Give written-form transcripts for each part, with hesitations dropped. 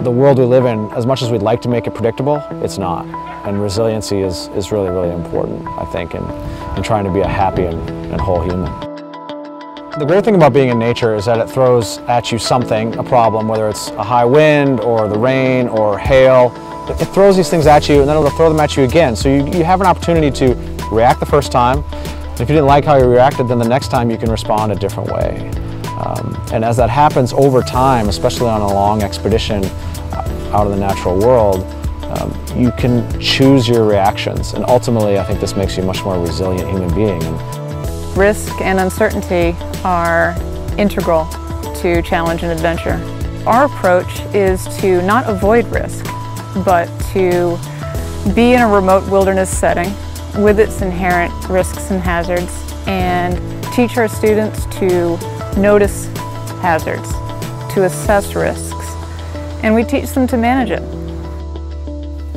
The world we live in, as much as we'd like to make it predictable, it's not. And resiliency is really, really important, I think, in trying to be a happy and whole human. The great thing about being in nature is that it throws at you something, a problem, whether it's a high wind or the rain or hail. It throws these things at you and then it'll throw them at you again. So you have an opportunity to react the first time. If you didn't like how you reacted, then the next time you can respond a different way. And as that happens over time, especially on a long expedition out of the natural world, you can choose your reactions. And ultimately, I think this makes you a much more resilient human being. Risk and uncertainty are integral to challenge and adventure. Our approach is to not avoid risk, but to be in a remote wilderness setting with its inherent risks and hazards, and teach our students to notice hazards, to assess risks, and we teach them to manage it.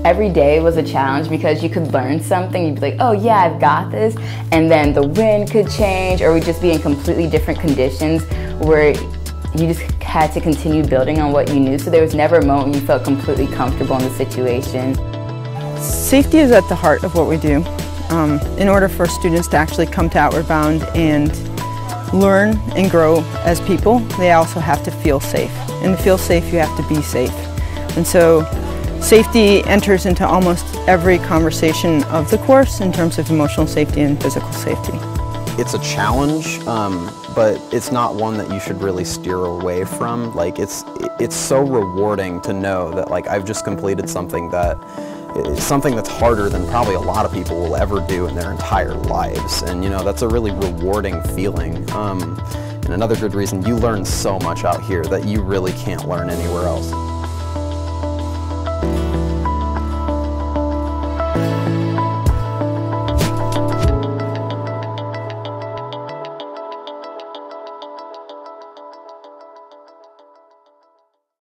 Every day was a challenge because you could learn something, you'd be like, oh yeah, I've got this, and then the wind could change, or we'd just be in completely different conditions where you just had to continue building on what you knew, so there was never a moment you felt completely comfortable in the situation. Safety is at the heart of what we do. In order for students to actually come to Outward Bound and learn and grow as people, they also have to feel safe. And to feel safe, you have to be safe. And so safety enters into almost every conversation of the course in terms of emotional safety and physical safety. It's a challenge, but it's not one that you should really steer away from. Like it's so rewarding to know that I've just completed something that's harder than probably a lot of people will ever do in their entire lives, and that's a really rewarding feeling. And another good reason, you learn so much out here that you really can't learn anywhere else.